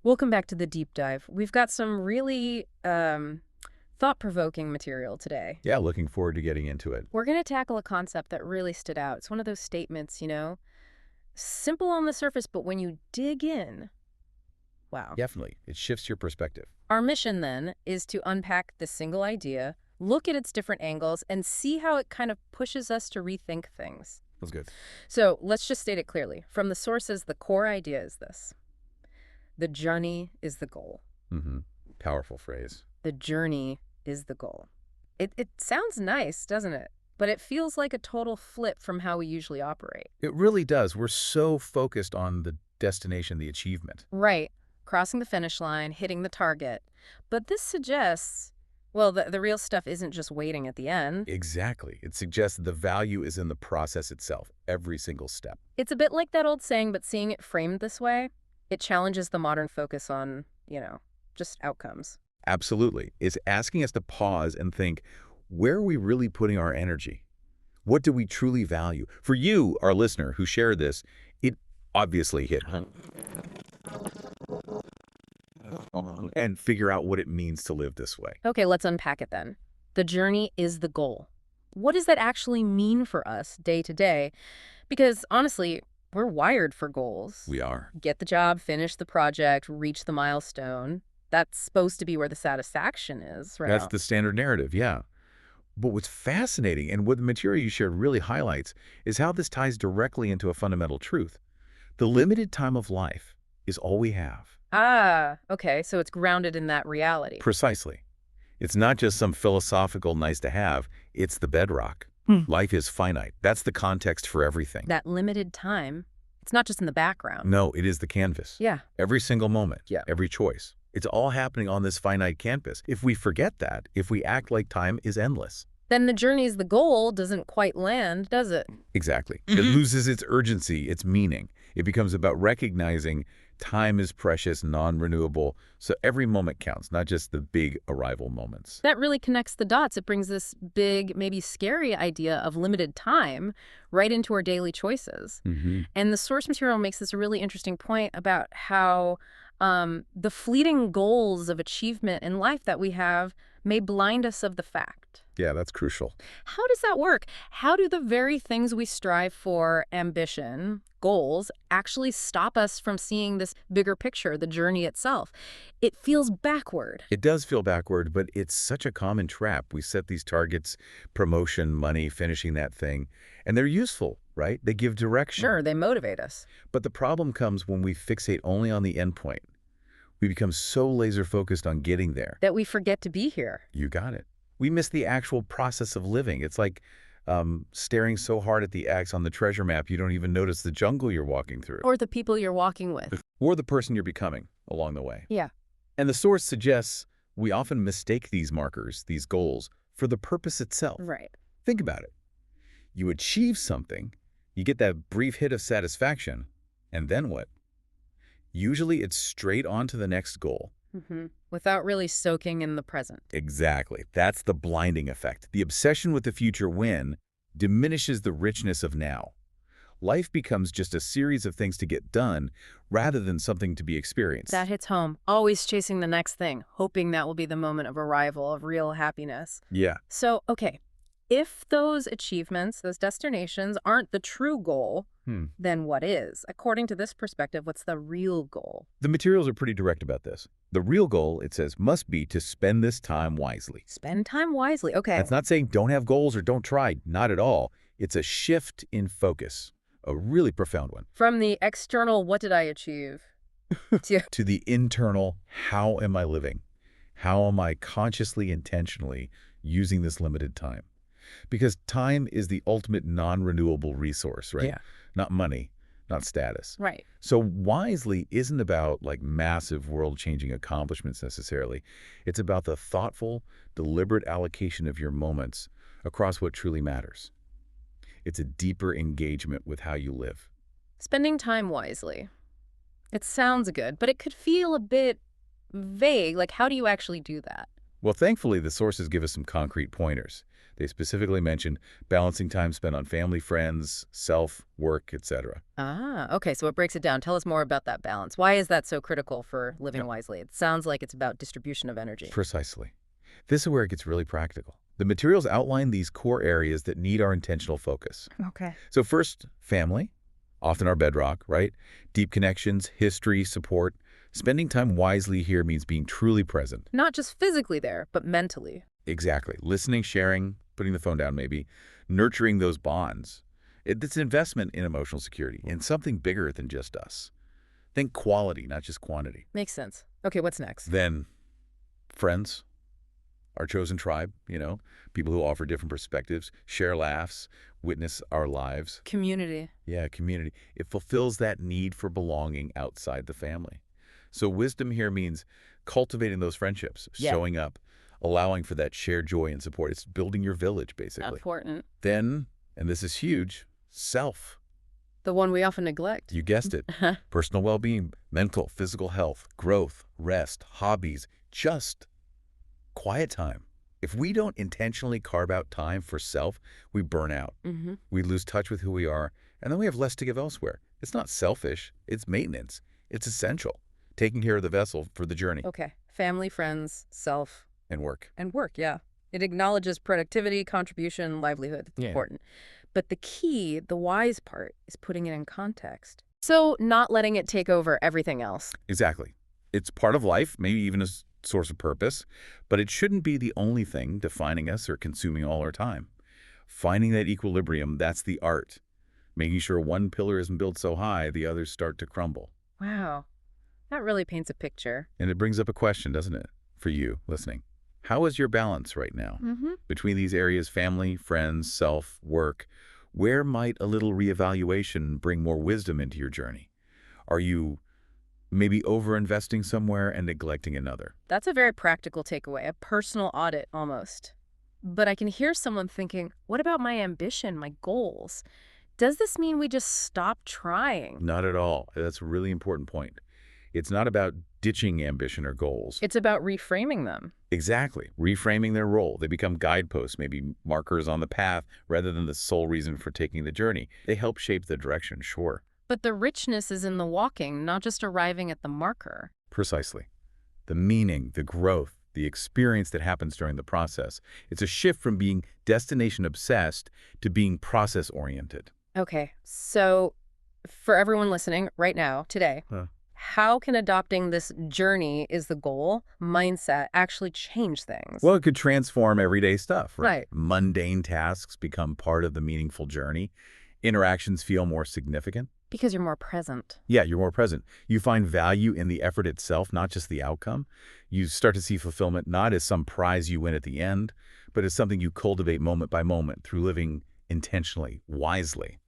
Welcome back to the deep dive. We've got some really thought-provoking material today. Yeah, looking forward to getting into it. We're going to tackle a concept that really stood out. It's one of those statements, simple on the surface, but when you dig in, wow. Definitely. It shifts your perspective. Our mission, then, is to unpack this single idea, look at its different angles, and see how it kind of pushes us to rethink things. That's good. So let's just state it clearly. From the sources, the core idea is this. The journey is the goal. Mm-hmm. Powerful phrase. The journey is the goal. It sounds nice, doesn't it? But it feels like a total flip from how we usually operate. It really does. We're so focused on the destination, the achievement. Right. Crossing the finish line, hitting the target. But this suggests, well, the real stuff isn't just waiting at the end. Exactly. It suggests the value is in the process itself, every single step. It's a bit like that old saying, but seeing it framed this way, it challenges the modern focus on, just outcomes. Absolutely. It's asking us to pause and think, where are we really putting our energy? What do we truly value? For you, our listener, who shared this, it obviously hit home. And figure out what it means to live this way. Okay, let's unpack it then. The journey is the goal. What does that actually mean for us day to day? Because honestly, we're wired for goals. We are. Get the job, finish the project, reach the milestone. That's supposed to be where the satisfaction is, right? That's the standard narrative, yeah. But what's fascinating, and what the material you shared really highlights, is how this ties directly into a fundamental truth. The limited time of life is all we have. Ah, okay, so it's grounded in that reality. Precisely. It's not just some philosophical nice to have, it's the bedrock. Life is finite. That's the context for everything. That limited time, it's not just in the background. No, it is the canvas. Yeah. Every single moment, Yeah. every choice. It's all happening on this finite canvas. If we forget that, if we act like time is endless. Then the journey is the goal doesn't quite land, does it? Exactly. It loses its urgency, its meaning. It becomes about recognizing time is precious, non-renewable, so every moment counts, not just the big arrival moments. That really connects the dots. It brings this big, maybe scary idea of limited time right into our daily choices. And the source material makes this really interesting point about how the fleeting goals of achievement in life that we have may blind us of the fact. Yeah, that's crucial. How does that work? How do the very things we strive for, ambition, goals, actually stop us from seeing this bigger picture, the journey itself? It feels backward. It does feel backward, but it's such a common trap. We set these targets, promotion, money, finishing that thing, and they're useful, right? They give direction. Sure, they motivate us. But the problem comes when we fixate only on the endpoint. We become so laser-focused on getting there. That we forget to be here. You got it. We miss the actual process of living. It's like staring so hard at the X on the treasure map you don't even notice the jungle you're walking through. Or the people you're walking with. Or the person you're becoming along the way. Yeah. And the source suggests we often mistake these markers, these goals, for the purpose itself. Right. Think about it. You achieve something, you get that brief hit of satisfaction, and then what? Usually it's straight on to the next goal. Without really soaking in the present. Exactly. That's the blinding effect. The obsession with the future win diminishes the richness of now. Life becomes just a series of things to get done rather than something to be experienced. That hits home. Always chasing the next thing, hoping that will be the moment of arrival, of real happiness. Yeah. So, okay, if those achievements, those destinations aren't the true goal, then what is? According to this perspective, what's the real goal? The materials are pretty direct about this. The real goal, it says, must be to spend this time wisely. Spend time wisely. Okay. That's not saying don't have goals or don't try. Not at all. It's a shift in focus. A really profound one. From the external, what did I achieve? To the internal, how am I living? How am I consciously, intentionally using this limited time? Because time is the ultimate non-renewable resource, right? Yeah. Not money, not status. Right. So wisely isn't about like massive world-changing accomplishments necessarily. It's about the thoughtful, deliberate allocation of your moments across what truly matters. It's a deeper engagement with how you live. Spending time wisely. It sounds good, but it could feel a bit vague. Like, how do you actually do that? Well, thankfully, the sources give us some concrete pointers. They specifically mention balancing time spent on family, friends, self, work, etc. Ah, okay, so it breaks it down. Tell us more about that balance. Why is that so critical for living Yep. wisely? It sounds like it's about distribution of energy. Precisely. This is where it gets really practical. The materials outline these core areas that need our intentional focus. Okay. So first, family, often our bedrock, right? Deep connections, history, support. Spending time wisely here means being truly present. Not just physically there, but mentally. Exactly. Listening, sharing, putting the phone down maybe, nurturing those bonds. It's an investment in emotional security, in something bigger than just us. Think quality, not just quantity. Makes sense. Okay, what's next? Then friends, our chosen tribe, people who offer different perspectives, share laughs, witness our lives. Community. Yeah, community. It fulfills that need for belonging outside the family. So wisdom here means cultivating those friendships, Yeah. showing up, allowing for that shared joy and support. It's building your village, basically. Important. Then, and this is huge, self. The one we often neglect. You guessed it. Personal well-being, mental, physical health, growth, rest, hobbies, just quiet time. If we don't intentionally carve out time for self, we burn out. Mm-hmm. We lose touch with who we are, and then we have less to give elsewhere. It's not selfish. It's maintenance. It's essential. Taking care of the vessel for the journey Okay. Family, friends, self, and work. and work, yeah. It acknowledges productivity, contribution, livelihood. It's Yeah. important. But the key, the wise part, is putting it in context. So not letting it take over everything else. Exactly. It's part of life, maybe even a source of purpose, but it shouldn't be the only thing defining us or consuming all our time. Finding that equilibrium, that's the art. Making sure one pillar isn't built so high, the others start to crumble. Wow. That really paints a picture. And it brings up a question, doesn't it, for you listening? How is your balance right now? Mm-hmm. Between these areas, family, friends, self, work, where might a little reevaluation bring more wisdom into your journey? Are you maybe over-investing somewhere and neglecting another? That's a very practical takeaway, a personal audit almost. But I can hear someone thinking, what about my ambition, my goals? Does this mean we just stop trying? Not at all. That's a really important point. It's not about ditching ambition or goals. It's about reframing them. Exactly. Reframing their role. They become guideposts, maybe markers on the path, rather than the sole reason for taking the journey. They help shape the direction, sure. But the richness is in the walking, not just arriving at the marker. Precisely. The meaning, the growth, the experience that happens during the process. It's a shift from being destination-obsessed to being process-oriented. Okay, so for everyone listening right now, today, how can adopting this journey is the goal mindset actually change things? Well, it could transform everyday stuff. Right. Mundane tasks become part of the meaningful journey. Interactions feel more significant. Because you're more present. Yeah, you're more present. You find value in the effort itself, not just the outcome. You start to see fulfillment not as some prize you win at the end, but as something you cultivate moment by moment through living intentionally, wisely.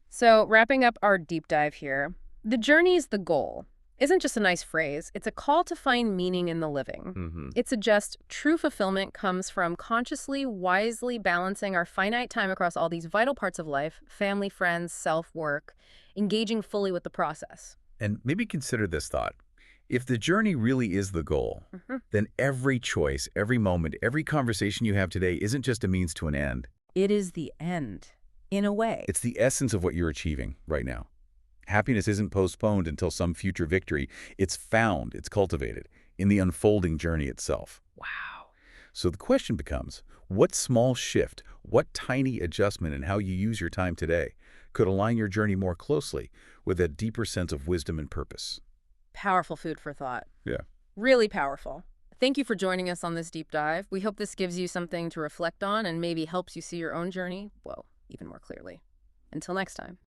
So wrapping up our deep dive here, the journey is the goal. Isn't just a nice phrase. It's a call to find meaning in the living. It suggests true fulfillment comes from consciously, wisely balancing our finite time across all these vital parts of life, family, friends, self-work, engaging fully with the process. And maybe consider this thought. If the journey really is the goal, then every choice, every moment, every conversation you have today isn't just a means to an end. It is the end, in a way. It's the essence of what you're achieving right now. Happiness isn't postponed until some future victory. It's found, it's cultivated in the unfolding journey itself. Wow. So the question becomes, what small shift, what tiny adjustment in how you use your time today could align your journey more closely with a deeper sense of wisdom and purpose? Powerful food for thought. Yeah. Really powerful. Thank you for joining us on this deep dive. We hope this gives you something to reflect on and maybe helps you see your own journey, well, even more clearly. Until next time.